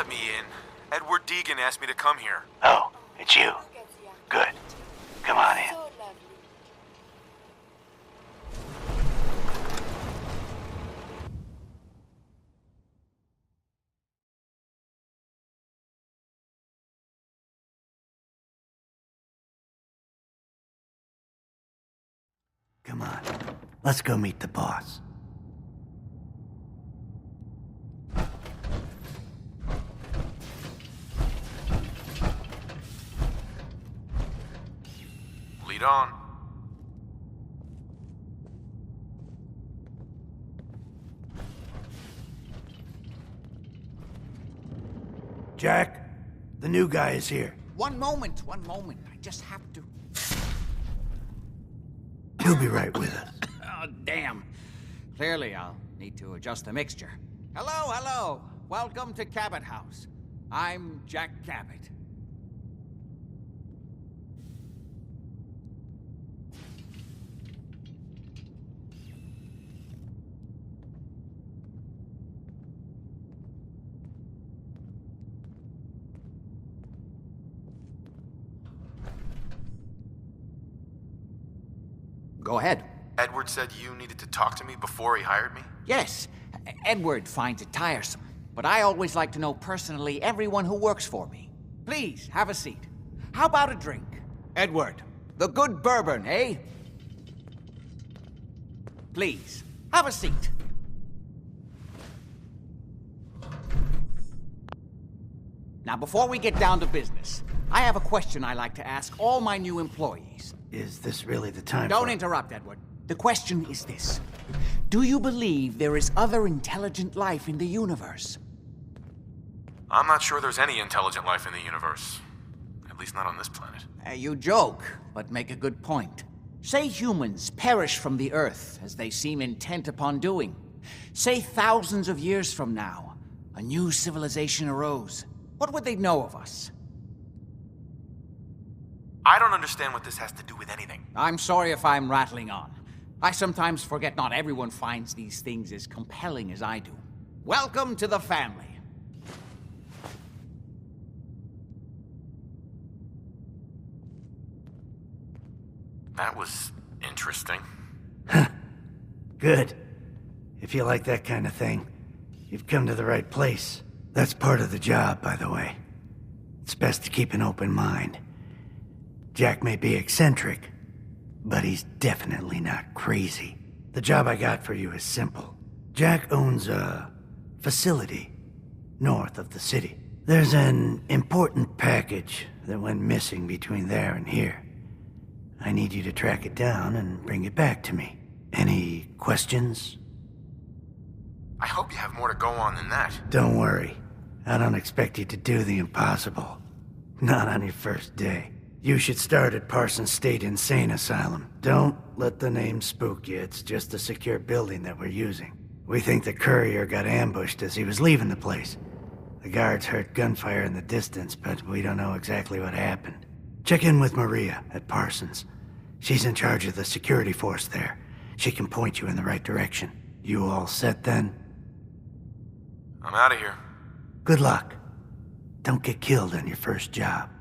let me in. Edward Deegan asked me to come here. Oh, it's you. Good. Come on in. Come on. Let's go meet the boss. Lead on. Jack, the new guy is here. One moment. I just have to... He'll be right with us. Oh, damn. Clearly, I'll need to adjust the mixture. Hello. Welcome to Cabot House. I'm Jack Cabot. Go ahead. Edward said you needed to talk to me before he hired me? Yes, Edward finds it tiresome, but I always like to know personally everyone who works for me. Please, have a seat. How about a drink? Edward, the good bourbon, eh? Please, have a seat. Now, before we get down to business, I have a question I like to ask all my new employees. Is this really the time Don't for... interrupt, Edward. The question is this. Do you believe there is other intelligent life in the universe? I'm not sure there's any intelligent life in the universe. At least not on this planet. You joke, but make a good point. Say humans perish from the Earth, as they seem intent upon doing. Say thousands of years from now, a new civilization arose. What would they know of us? I don't understand what this has to do with anything. I'm sorry if I'm rattling on. I sometimes forget not everyone finds these things as compelling as I do. Welcome to the family. That was interesting. Good. If you like that kind of thing, you've come to the right place. That's part of the job, by the way. It's best to keep an open mind. Jack may be eccentric, but he's definitely not crazy. The job I got for you is simple. Jack owns a facility north of the city. There's an important package that went missing between there and here. I need you to track it down and bring it back to me. Any questions? I hope you have more to go on than that. Don't worry. I don't expect you to do the impossible. Not on your first day. You should start at Parsons State Insane Asylum. Don't let the name spook you. It's just a secure building that we're using. We think the courier got ambushed as he was leaving the place. The guards heard gunfire in the distance, but we don't know exactly what happened. Check in with Maria at Parsons. She's in charge of the security force there. She can point you in the right direction. You all set then? I'm out of here. Good luck. Don't get killed on your first job.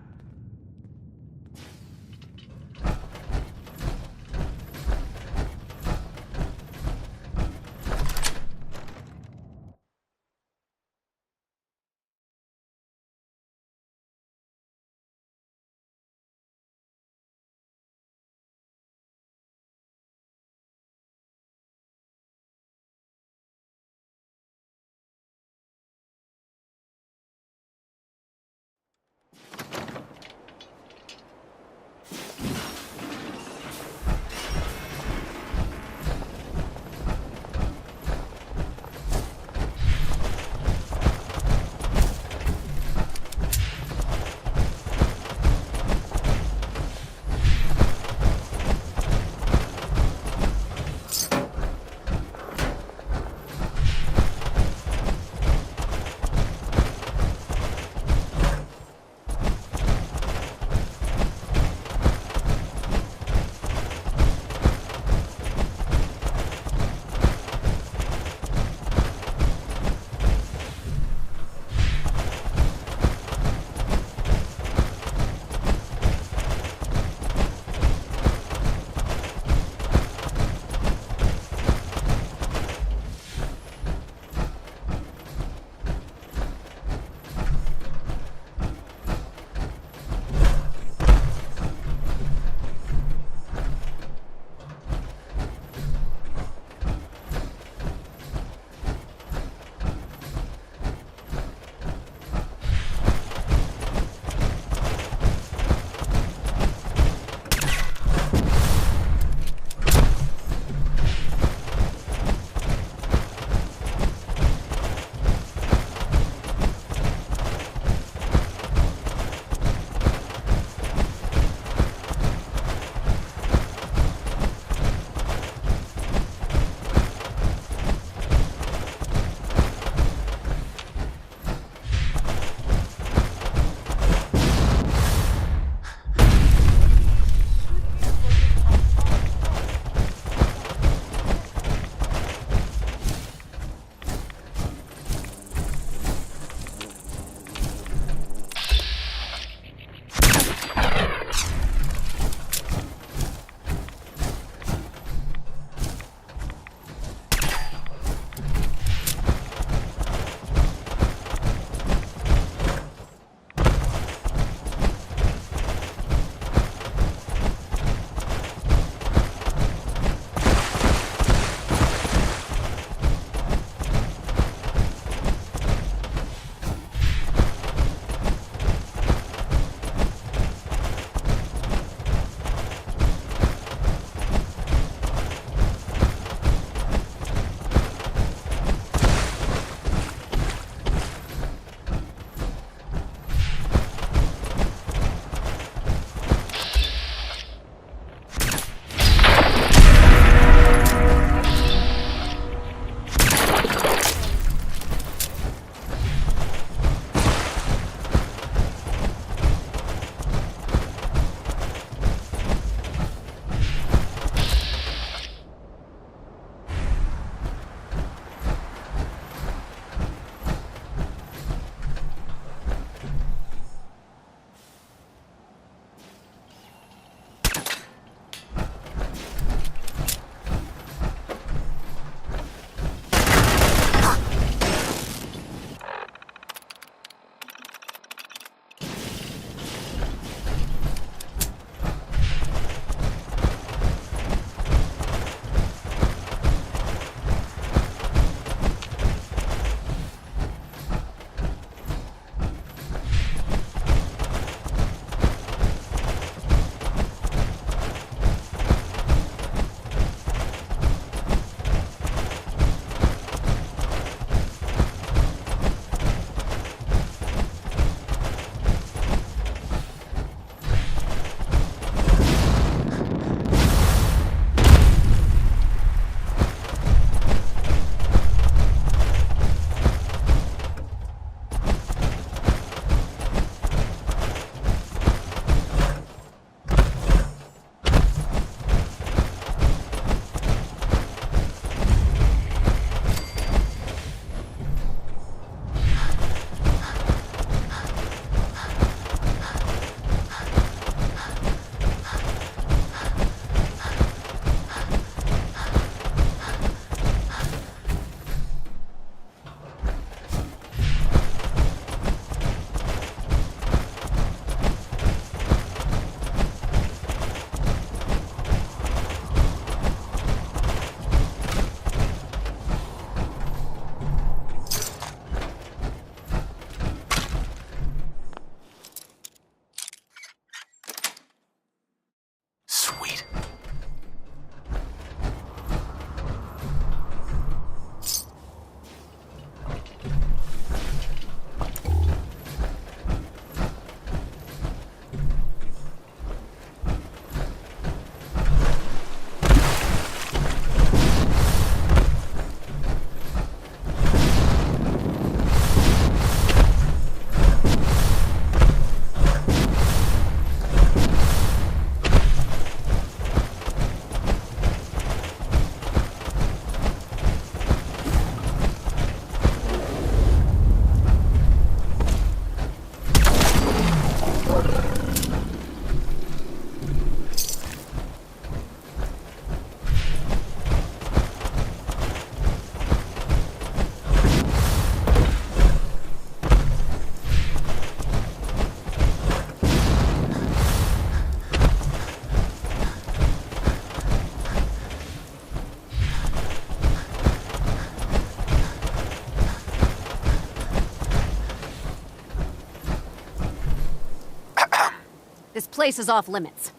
place is off limits.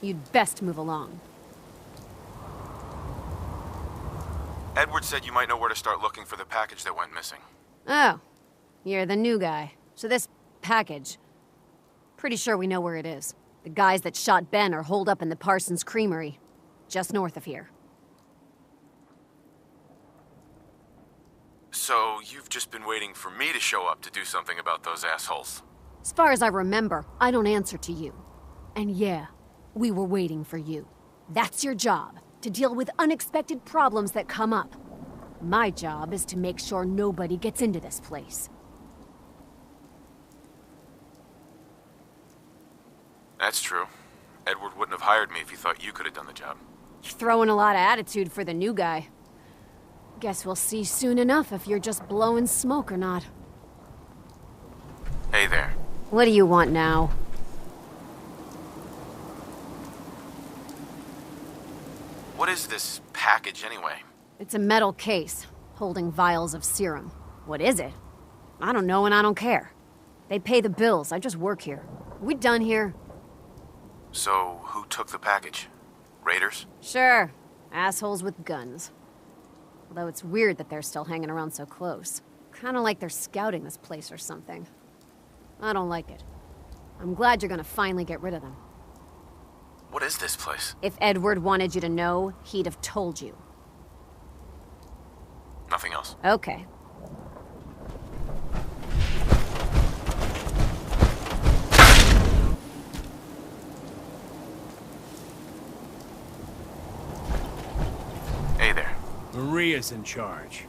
You'd best move along. Edward said you might know where to start looking for the package that went missing. Oh, you're the new guy. So this package... Pretty sure we know where it is. The guys that shot Ben are holed up in the Parsons Creamery, just north of here. So you've just been waiting for me to show up to do something about those assholes. As far as I remember, I don't answer to you. And yeah, we were waiting for you. That's your job, to deal with unexpected problems that come up. My job is to make sure nobody gets into this place. That's true. Edward wouldn't have hired me if he thought you could have done the job. You're throwing a lot of attitude for the new guy. Guess we'll see soon enough if you're just blowing smoke or not. Hey there. What do you want now? What is this package anyway? It's a metal case, holding vials of serum. What is it? I don't know and I don't care. They pay the bills, I just work here. We done here? So, who took the package? Raiders? Sure. Assholes with guns. Although it's weird that they're still hanging around so close. Kinda like they're scouting this place or something. I don't like it. I'm glad you're gonna finally get rid of them. What is this place? If Edward wanted you to know, he'd have told you. Nothing else. Okay. Hey there. Maria's in charge.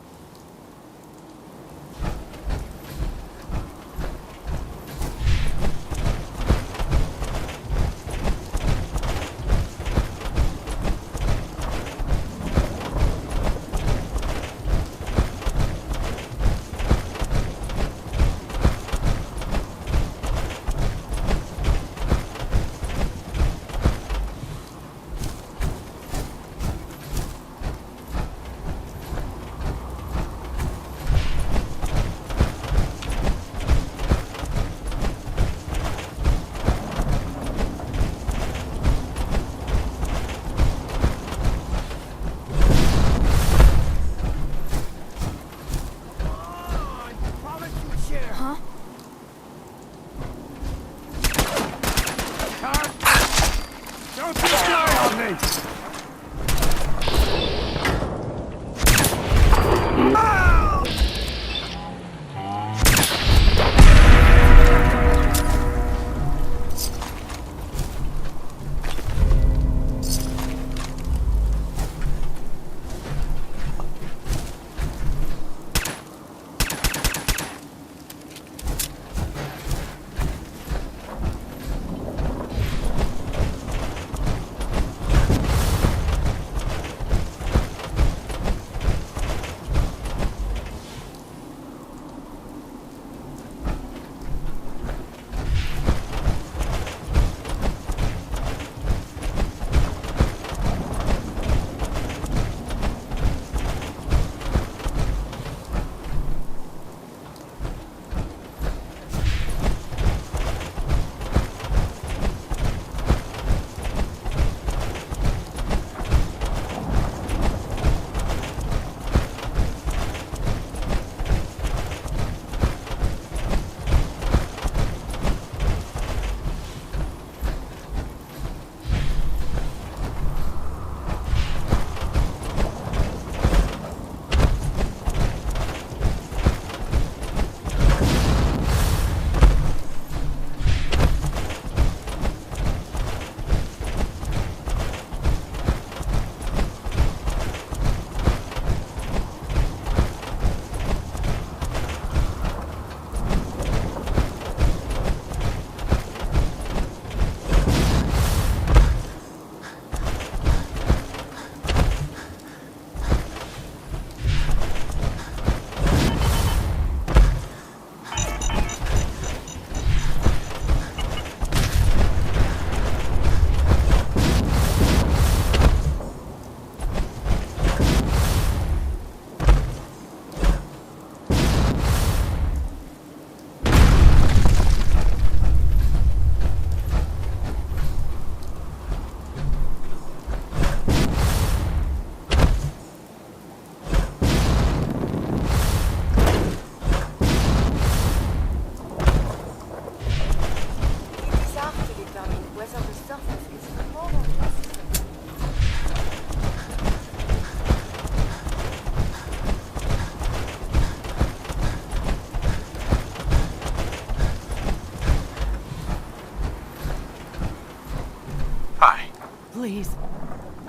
please.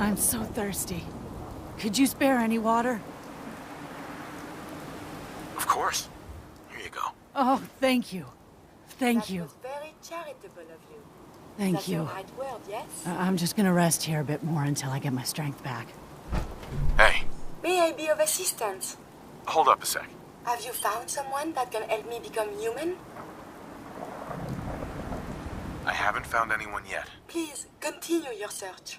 I'm so thirsty. Could you spare any water? Of course. Here you go. Oh, thank you. Thank That you. was very charitable of you. Thank That's you. the right word, yes? I'm just gonna rest here a bit more until I get my strength back. Hey, May I be of assistance? hold up a sec. Have you found someone that can help me become human? I haven't found anyone yet. Please, continue your search.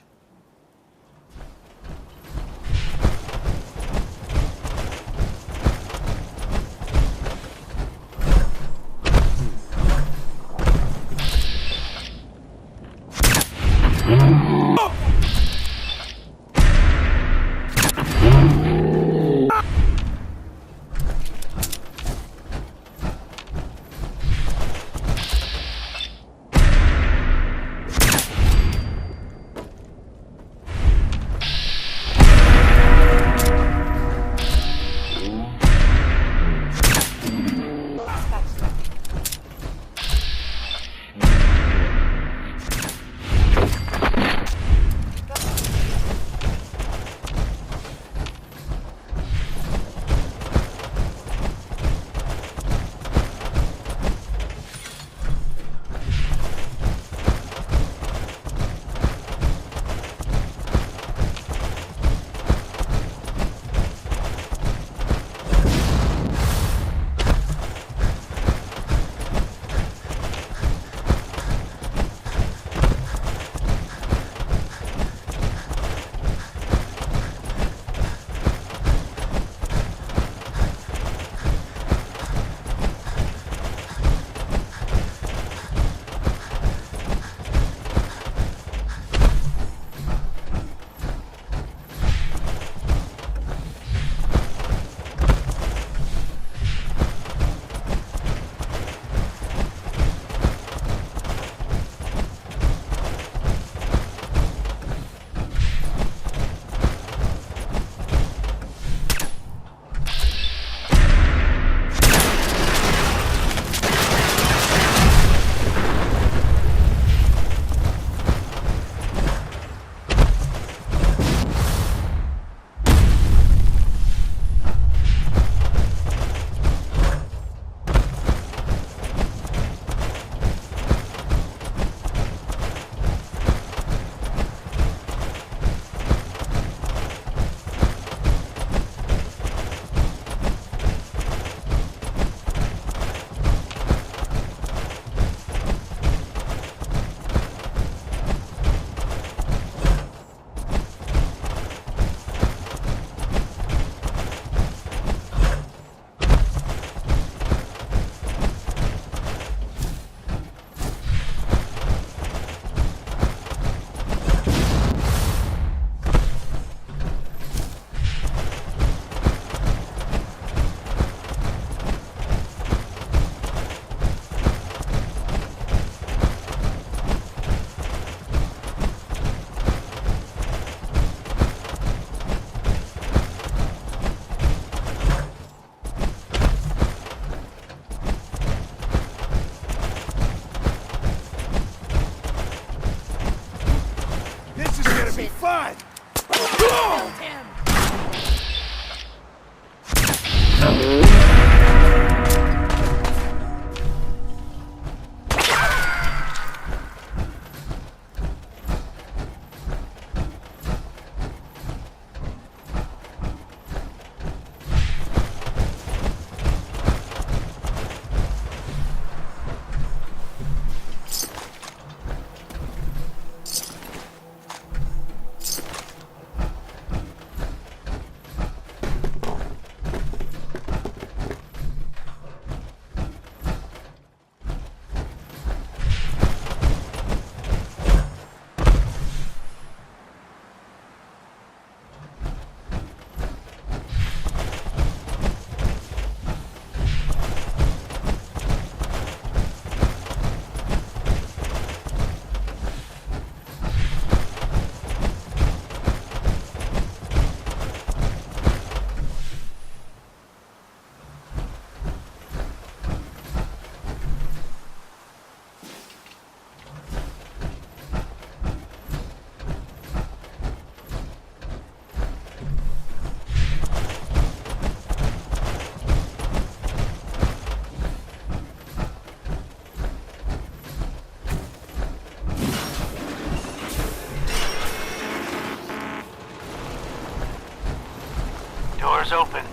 Doors open.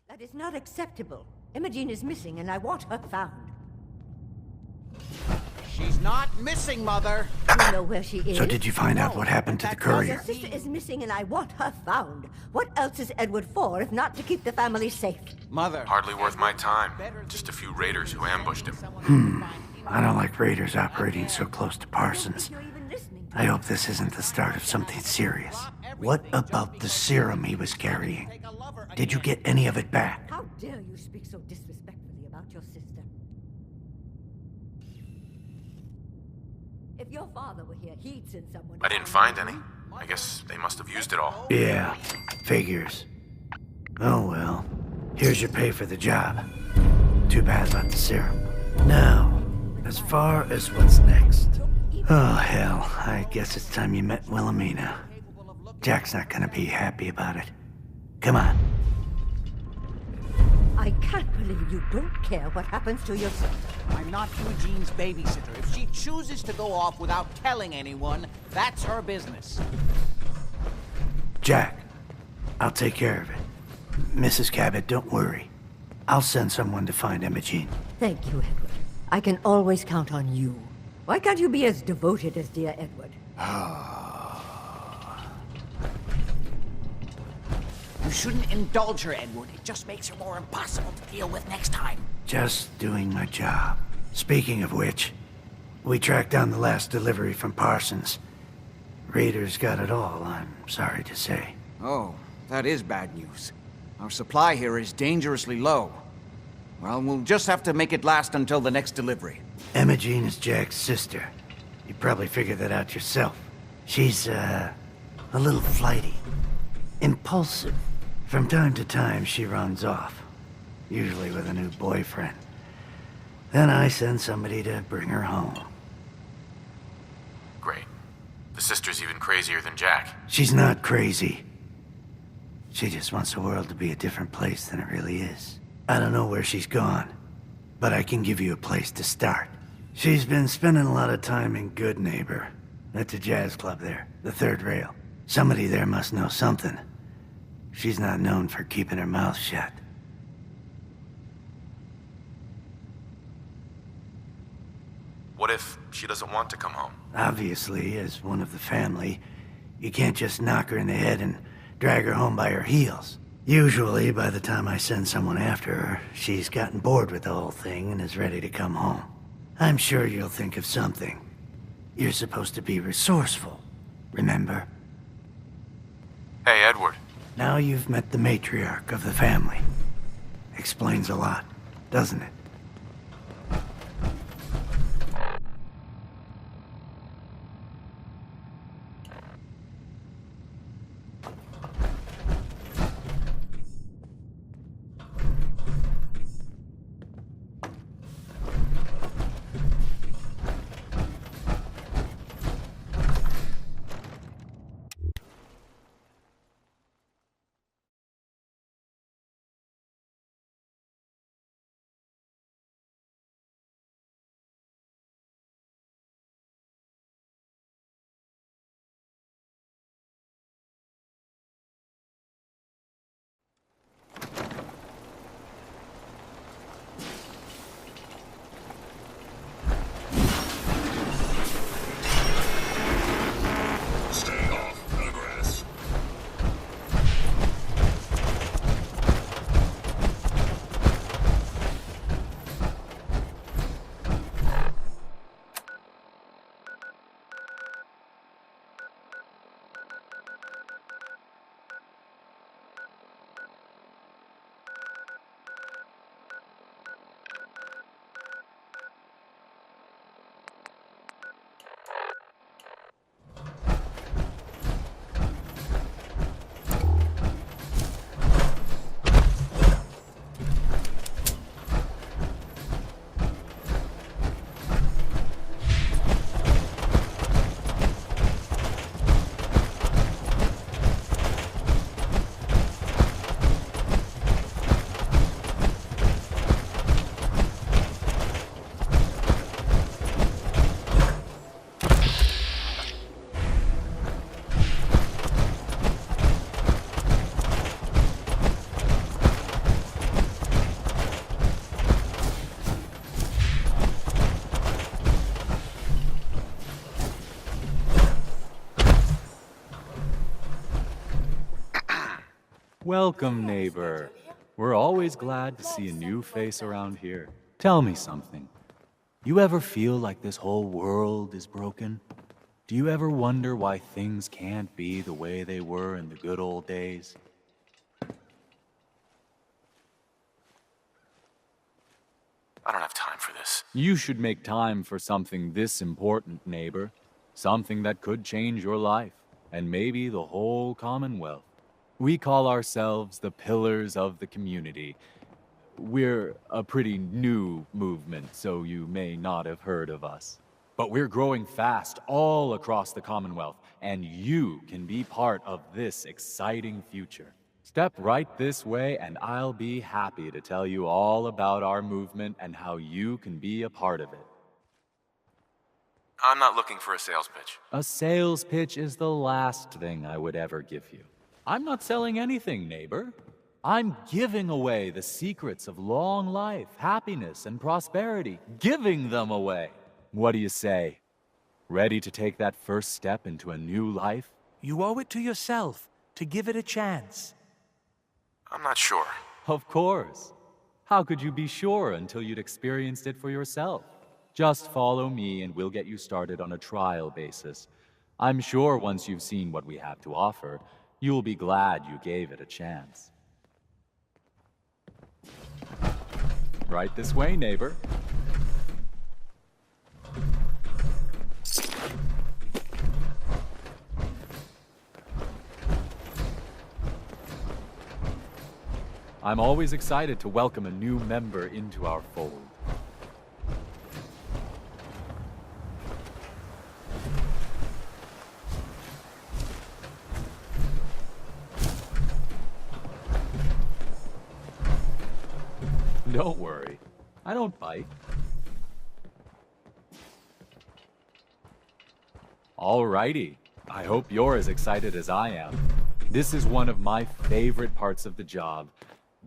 That is not acceptable. Imogene is missing, and I want her found. She's not missing, Mother. You know where she is? So did you find out what happened to the Your courier? sister is missing, and I want her found. What else is Edward for, if not to keep the family safe? Mother. Hardly worth my time. Just a few raiders who ambushed him. I don't like raiders operating so close to Parsons. You're even listening to I hope this isn't the start of something serious. What about the serum he was carrying? Did you get any of it back? How dare you speak so disrespectfully about your sister? If your father were here, he'd send someone to I didn't find any. I guess they must have used it all. Yeah, figures. Oh well. Here's your pay for the job. Too bad about the serum. Now, as far as what's next. Oh hell, I guess it's time you met Wilhelmina. Jack's not gonna be happy about it. Come on. I can't believe you don't care what happens to your sister. I'm not Eugene's babysitter. If she chooses to go off without telling anyone, that's her business. Jack, I'll take care of it. Mrs. Cabot, don't worry. I'll send someone to find Imogene. Thank you, Edward. I can always count on you. Why can't you be as devoted as dear Edward? You shouldn't indulge her, Edward. It just makes her more impossible to deal with next time. Just doing my job. Speaking of which, we tracked down the last delivery from Parsons. Raiders got it all, I'm sorry to say. Oh, that is bad news. Our supply here is dangerously low. Well, we'll just have to make it last until the next delivery. Imogene is Jack's sister. You probably figured that out yourself. She's, a little flighty. Impulsive. From time to time, she runs off. Usually with a new boyfriend. Then I send somebody to bring her home. Great. The sister's even crazier than Jack. She's not crazy. She just wants the world to be a different place than it really is. I don't know where she's gone, but I can give you a place to start. She's been spending a lot of time in Good Neighbor, at the jazz club there, the third rail. Somebody there must know something. She's not known for keeping her mouth shut. What if she doesn't want to come home? Obviously, as one of the family, you can't just knock her in the head and drag her home by her heels. Usually, by the time I send someone after her, she's gotten bored with the whole thing and is ready to come home. I'm sure you'll think of something. You're supposed to be resourceful, remember? Hey, Edward. Now you've met the matriarch of the family. Explains a lot, doesn't it? Welcome, neighbor. We're always glad to see a new face around here. Tell me something. You ever feel like this whole world is broken? Do you ever wonder why things can't be the way they were in the good old days? I don't have time for this. You should make time for something this important, neighbor. Something that could change your life, and maybe the whole Commonwealth. We call ourselves the Pillars of the Community. We're a pretty new movement, so you may not have heard of us. But we're growing fast all across the Commonwealth, and you can be part of this exciting future. Step right this way, and I'll be happy to tell you all about our movement and how you can be a part of it. I'm not looking for a sales pitch. A sales pitch is the last thing I would ever give you. I'm not selling anything, neighbor. I'm giving away the secrets of long life, happiness, and prosperity. Giving them away. What do you say? Ready to take that first step into a new life? You owe it to yourself to give it a chance. I'm not sure. Of course. How could you be sure until you'd experienced it for yourself? Just follow me and we'll get you started on a trial basis. I'm sure once you've seen what we have to offer, you'll be glad you gave it a chance. Right this way, neighbor. I'm always excited to welcome a new member into our fold. Don't worry, I don't bite. Alrighty, I hope you're as excited as I am. This is one of my favorite parts of the job,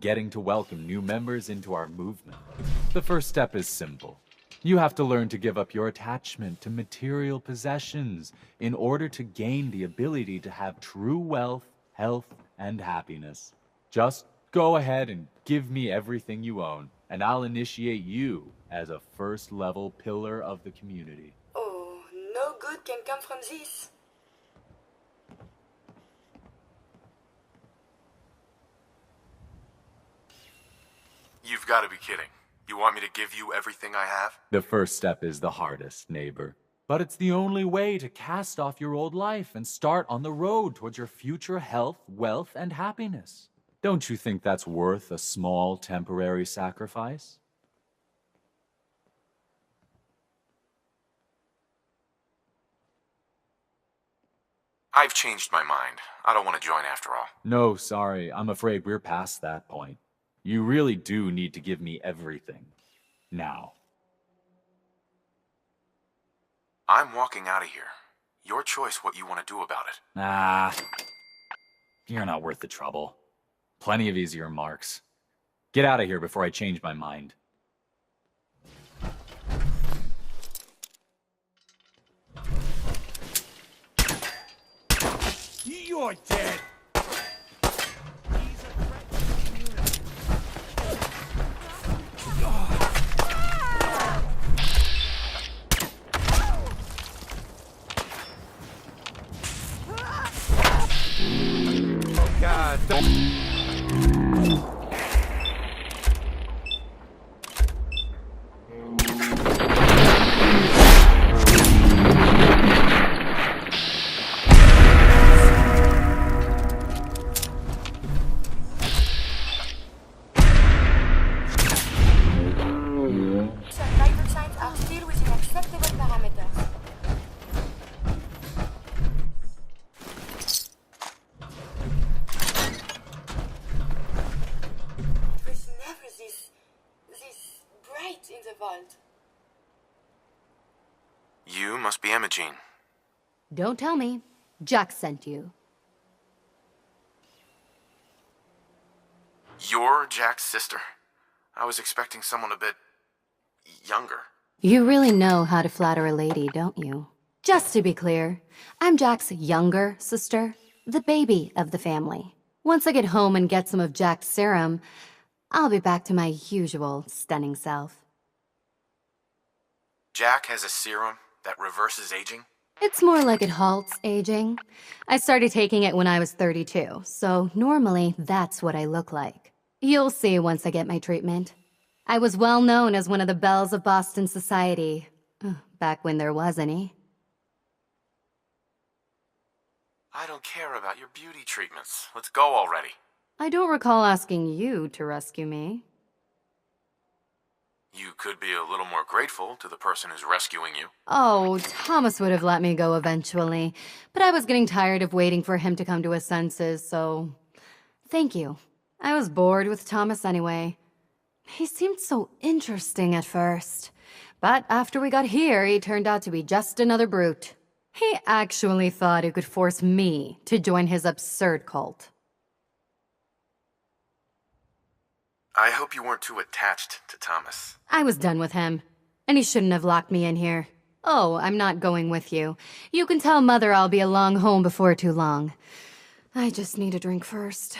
getting to welcome new members into our movement. The first step is simple. You have to learn to give up your attachment to material possessions in order to gain the ability to have true wealth, health, and happiness. Just go ahead and give me everything you own, and I'll initiate you as a first-level pillar of the community. Oh, no good can come from this. You've got to be kidding. You want me to give you everything I have? The first step is the hardest, neighbor. But it's the only way to cast off your old life and start on the road towards your future health, wealth, and happiness. Don't you think that's worth a small temporary sacrifice? I've changed my mind. I don't want to join after all. No, sorry. I'm afraid we're past that point. You really do need to give me everything. Now. I'm walking out of here. Your choice what you want to do about it. Ah, you're not worth the trouble. Plenty of easier marks. Get out of here before I change my mind. You're dead! God, Survivor signs are still within acceptable parameters. It was never this bright in the vault. you must be Imogene. Don't tell me. Jack sent you. You're Jack's sister? I was expecting someone a bit younger. You really know how to flatter a lady, don't you? Just to be clear, I'm Jack's younger sister, the baby of the family. Once I get home and get some of Jack's serum, I'll be back to my usual stunning self. Jack has a serum that reverses aging? It's more like it halts aging. I started taking it when I was 32, so normally that's what I look like. You'll see once I get my treatment. I was well known as one of the belles of Boston society, back when there was any. I don't care about your beauty treatments. Let's go already. I don't recall asking you to rescue me. You could be a little more grateful to the person who's rescuing you. Oh, Thomas would have let me go eventually, but I was getting tired of waiting for him to come to his senses, so... Thank you. I was bored with Thomas anyway. He seemed so interesting at first, but after we got here, he turned out to be just another brute. He actually thought he could force me to join his absurd cult. I hope you weren't too attached to Thomas. I was done with him, and he shouldn't have locked me in here. Oh, I'm not going with you. You can tell Mother I'll be along home before too long. I just need a drink first.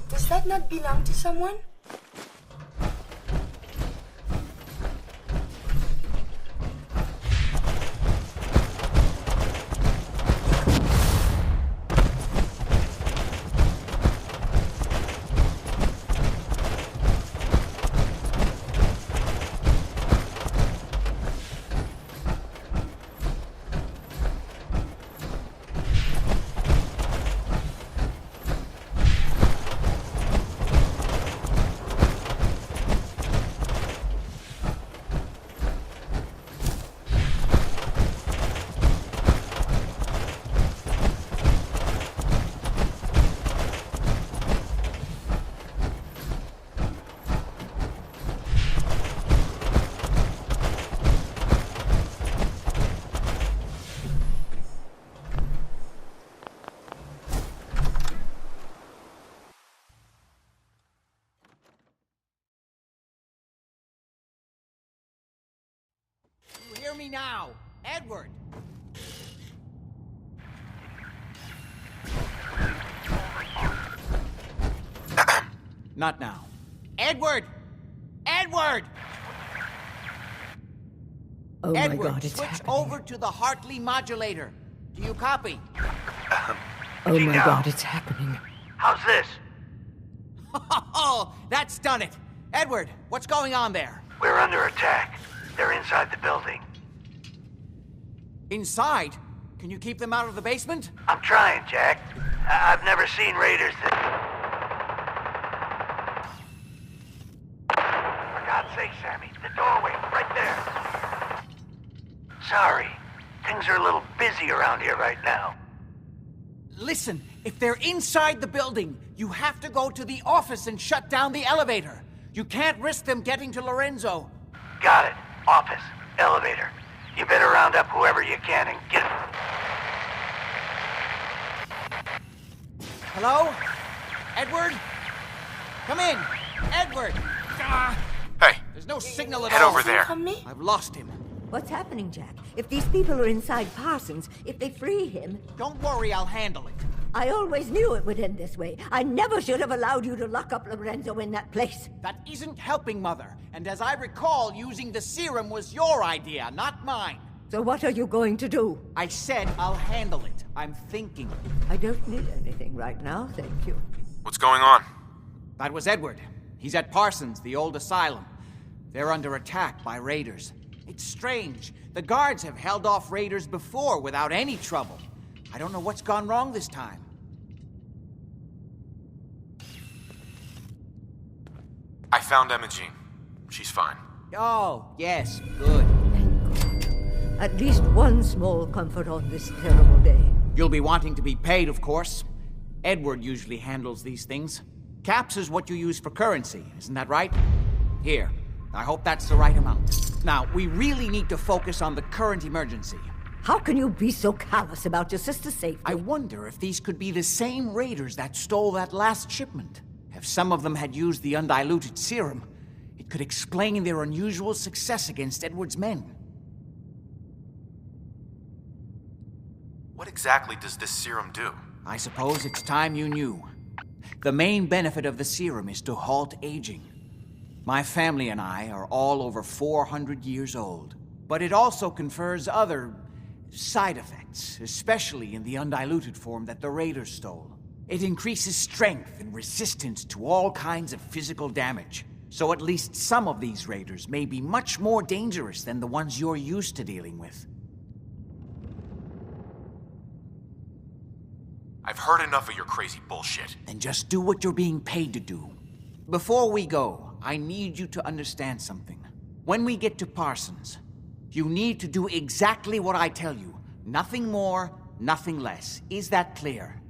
Does that not belong to someone? Hear me now! Edward! Not now. Edward! Edward! Oh Edward, my God, it's switch happening. over to the Hartley modulator. Do you copy? Oh my God, it's happening. How's this? Oh, that's done it. Edward, what's going on there? We're under attack. They're inside the building. Inside? Can you keep them out of the basement? I'm trying, Jack. I've never seen raiders that... For God's sake, Sammy, the doorway, right there. Sorry. Things are a little busy around here right now. Listen, if they're inside the building, you have to go to the office and shut down the elevator. You can't risk them getting to Lorenzo. Got it. Office. Elevator. You better round up whoever you can and get... Hello? Edward? Come in. Edward! Hey, There's no signal at head all. over there. From me? I've lost him. What's happening, Jack? If these people are inside Parsons, if they free him... Don't worry, I'll handle it. I always knew it would end this way. I never should have allowed you to lock up Lorenzo in that place. That isn't helping, Mother. And as I recall, using the serum was your idea, not mine. So what are you going to do? I said I'll handle it. I'm thinking. I don't need anything right now, thank you. What's going on? That was Edward. He's at Parsons, the old asylum. They're under attack by raiders. It's strange. The guards have held off raiders before without any trouble. I don't know what's gone wrong this time. I found Emma Jean. She's fine. Oh, yes, good. At least one small comfort on this terrible day. You'll be wanting to be paid, of course. Edward usually handles these things. Caps is what you use for currency, isn't that right? Here, I hope that's the right amount. Now, we really need to focus on the current emergency. How can you be so callous about your sister's safety? I wonder if these could be the same raiders that stole that last shipment. If some of them had used the undiluted serum, it could explain their unusual success against Edward's men. What exactly does this serum do? I suppose it's time you knew. The main benefit of the serum is to halt aging. My family and I are all over 400 years old. But it also confers other side effects, especially in the undiluted form that the raiders stole. It increases strength and resistance to all kinds of physical damage. So at least some of these raiders may be much more dangerous than the ones you're used to dealing with. I've heard enough of your crazy bullshit. Then just do what you're being paid to do. Before we go, I need you to understand something. When we get to Parsons, you need to do exactly what I tell you. Nothing more, nothing less. Is that clear?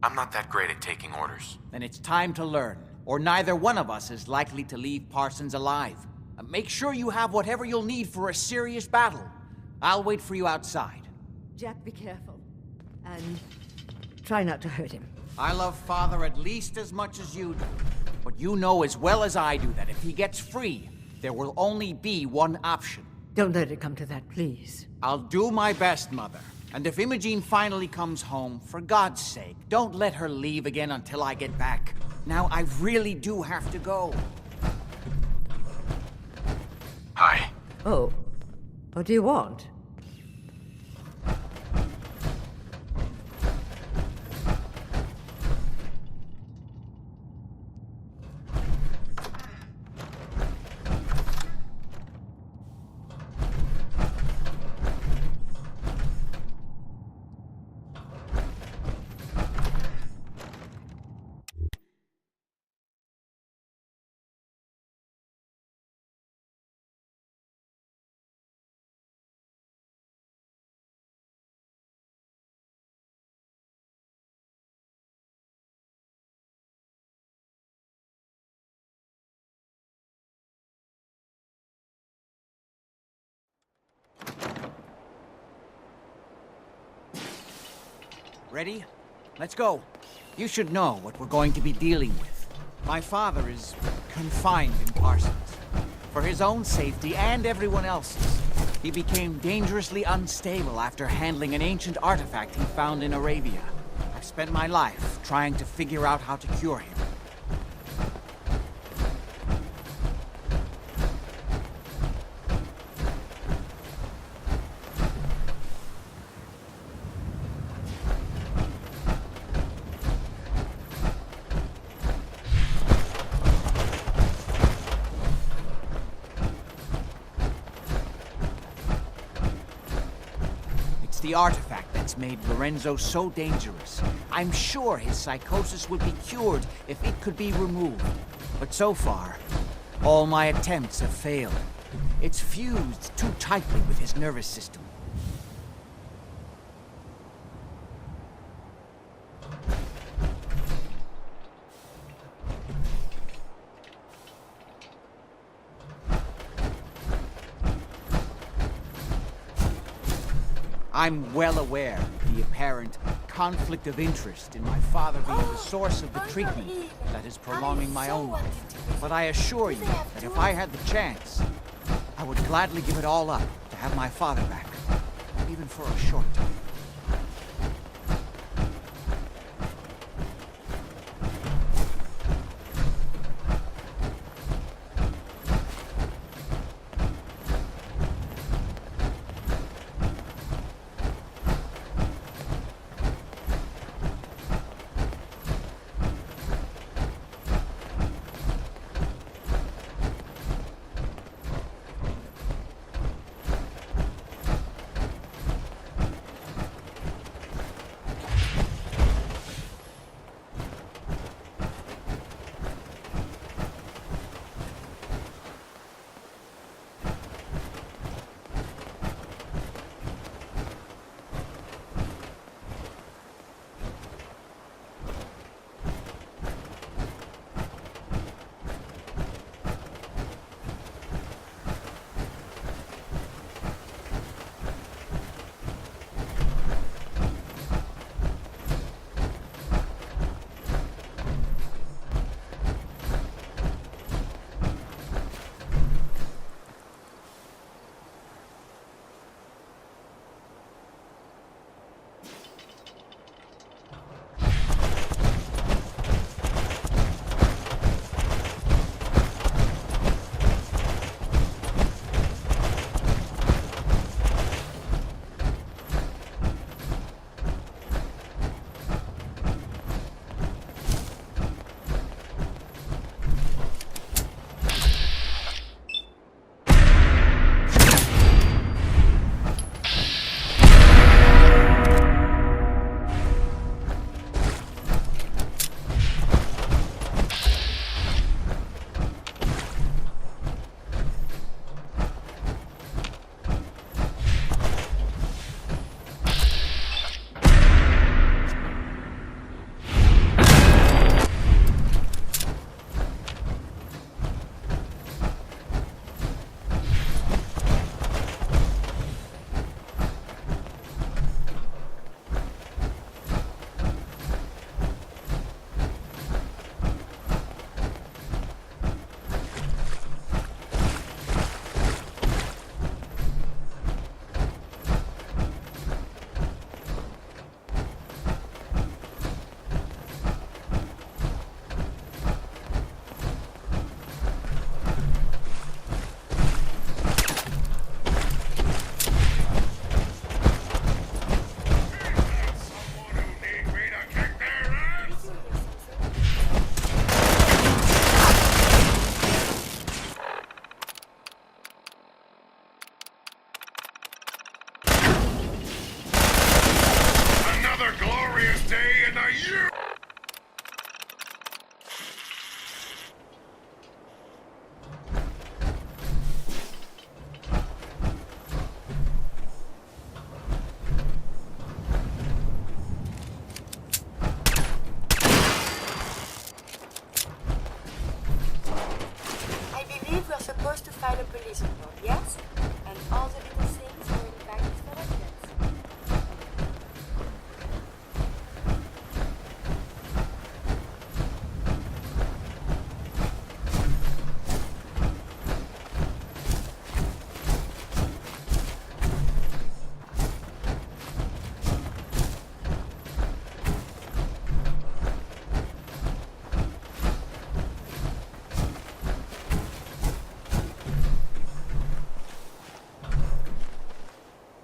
I'm not that great at taking orders. Then it's time to learn, or neither one of us is likely to leave Parsons alive. Make sure you have whatever you'll need for a serious battle. I'll wait for you outside. Jack, be careful. And try not to hurt him. I love Father at least as much as you do. But you know as well as I do that if he gets free, there will only be one option. Don't let it come to that, please. I'll do my best, Mother. And if Imogene finally comes home, for God's sake, don't let her leave again until I get back. Now, I really do have to go. Hi. Oh. What do you want? Ready? Let's go. You should know what we're going to be dealing with. My father is confined in Parsons. For his own safety and everyone else's. He became dangerously unstable after handling an ancient artifact he found in Arabia. I've spent my life trying to figure out how to cure him. The artifact that's made Lorenzo so dangerous. I'm sure his psychosis would be cured if it could be removed. But so far, all my attempts have failed. It's fused too tightly with his nervous system. I'm well aware of the apparent conflict of interest in my father being the source of the treatment that is prolonging my own life. But I assure you that if I had the chance, I would gladly give it all up to have my father back, even for a short time. happiest day in the year! I believe we're supposed to file a police report, yes? And all the little things are in packets for evidence.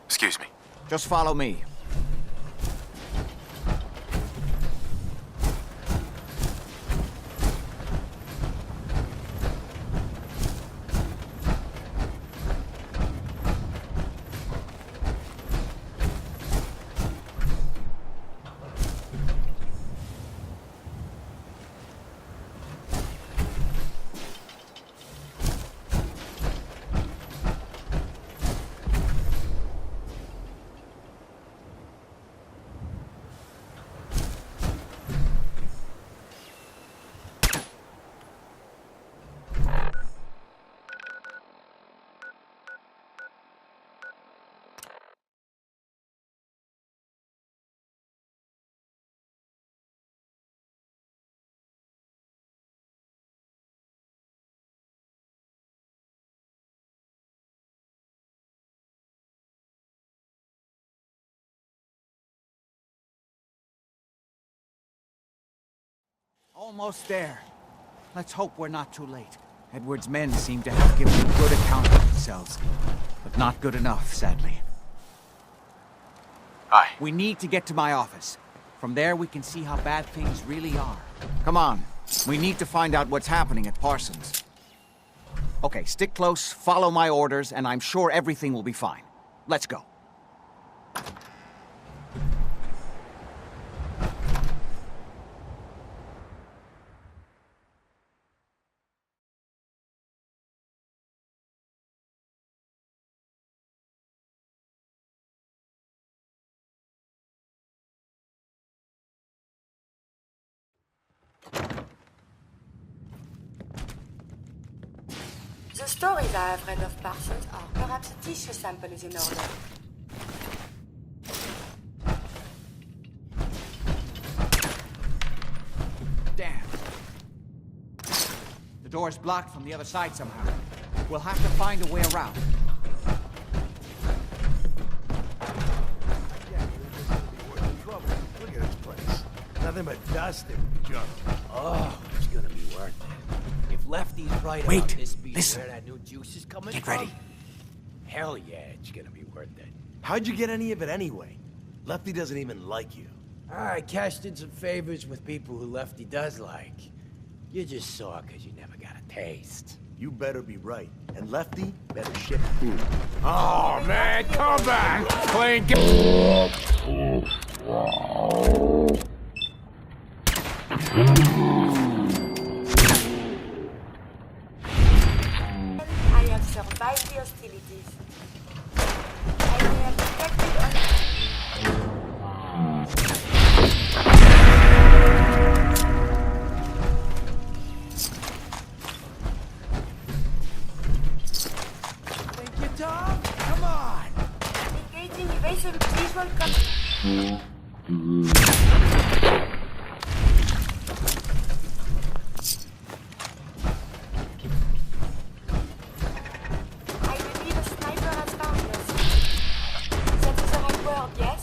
Excuse me. Just follow me. Almost there. Let's hope we're not too late. Edward's men seem to have given a good account of themselves, but not good enough, sadly. Hi. We need to get to my office. From there, we can see how bad things really are. Come on. We need to find out what's happening at Parsons. Okay, stick close, follow my orders, and I'm sure everything will be fine. Let's go. The stories I have read of Parsons are perhaps a tissue sample is in order. Damn. The door's blocked from the other side somehow. We'll have to find a way around. Look at this place. Nothing but dust and junk. Oh, it's gonna be worth it. If Lefty's right about this being where that new juice is coming Get from, ready. hell yeah, it's gonna be worth it. How'd you get any of it anyway? Lefty doesn't even like you. I cashed in some favors with people who Lefty does like. You just saw it because you never got a taste. You better be right, and Lefty better ship food. Oh man, come back! Playing I have survived the hostilities. I am protected on... Think you're tough? Come on! Engaging evasive visual... I believe a sniper has found us. That is the right word, yes?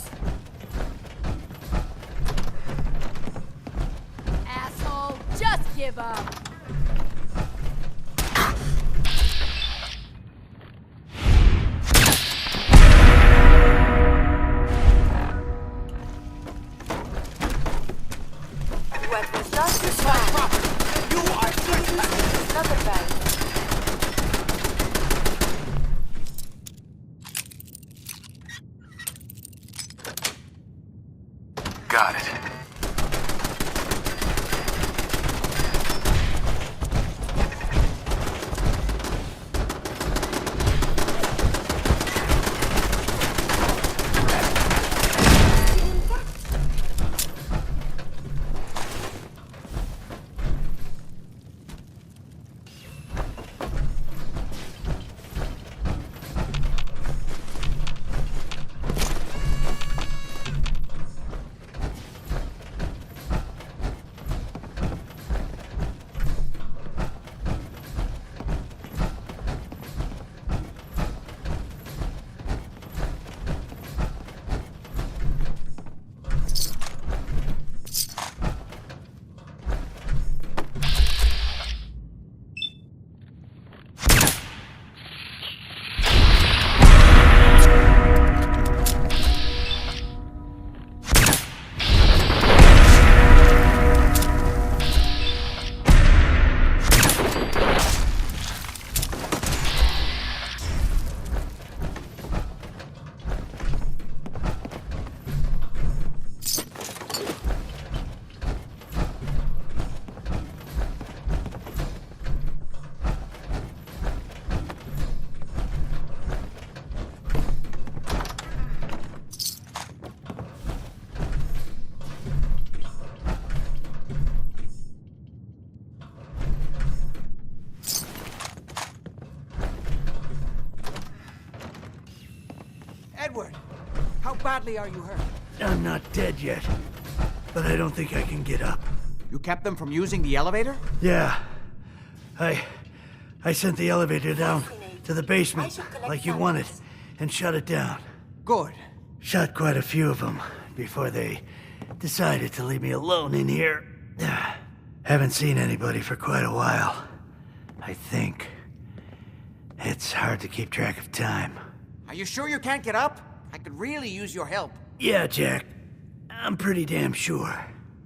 Asshole, just give up. What was lost is found. You are not a bad. got it. Edward, how badly are you hurt? I'm not dead yet, but I don't think I can get up. You kept them from using the elevator? Yeah. I sent the elevator down to the basement like you wanted and shut it down. Good. Shot quite a few of them before they decided to leave me alone in here. Haven't seen anybody for quite a while, I think. It's hard to keep track of time. Are you sure you can't get up? I could really use your help. Yeah, Jack. I'm pretty damn sure.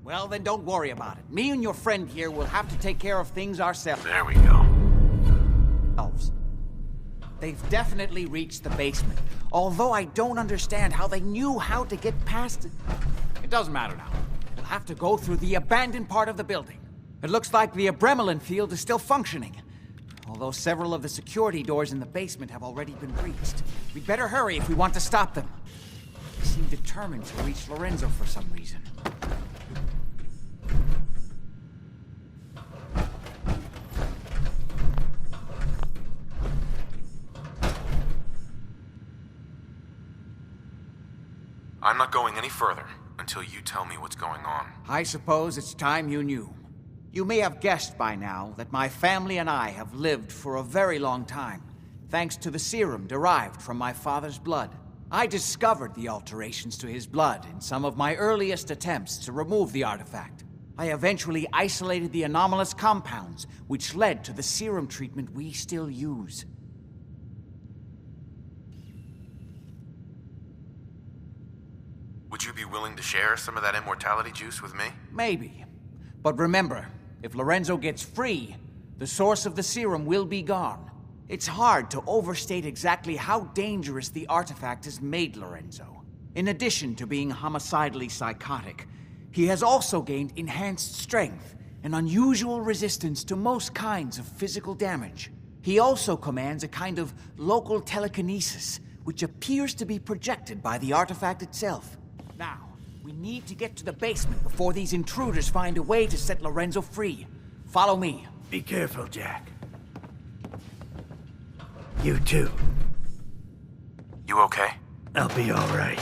Well, then don't worry about it. Me and your friend here will have to take care of things ourselves. There we go. They've definitely reached the basement, although I don't understand how they knew how to get past it. It doesn't matter now. We'll have to go through the abandoned part of the building. It looks like the Abramelin field is still functioning, although several of the security doors in the basement have already been breached. We'd better hurry if we want to stop them. They seem determined to reach Lorenzo for some reason. I'm not going any further until you tell me what's going on. I suppose it's time you knew. You may have guessed by now that my family and I have lived for a very long time, thanks to the serum derived from my father's blood. I discovered the alterations to his blood in some of my earliest attempts to remove the artifact. I eventually isolated the anomalous compounds, which led to the serum treatment we still use. Would you be willing to share some of that immortality juice with me? Maybe. But remember, if Lorenzo gets free, the source of the serum will be gone. It's hard to overstate exactly how dangerous the artifact has made Lorenzo. In addition to being homicidally psychotic, he has also gained enhanced strength and unusual resistance to most kinds of physical damage. He also commands a kind of local telekinesis, which appears to be projected by the artifact itself. Now, we need to get to the basement before these intruders find a way to set Lorenzo free. Follow me. Be careful, Jack. You too. You okay? I'll be all right.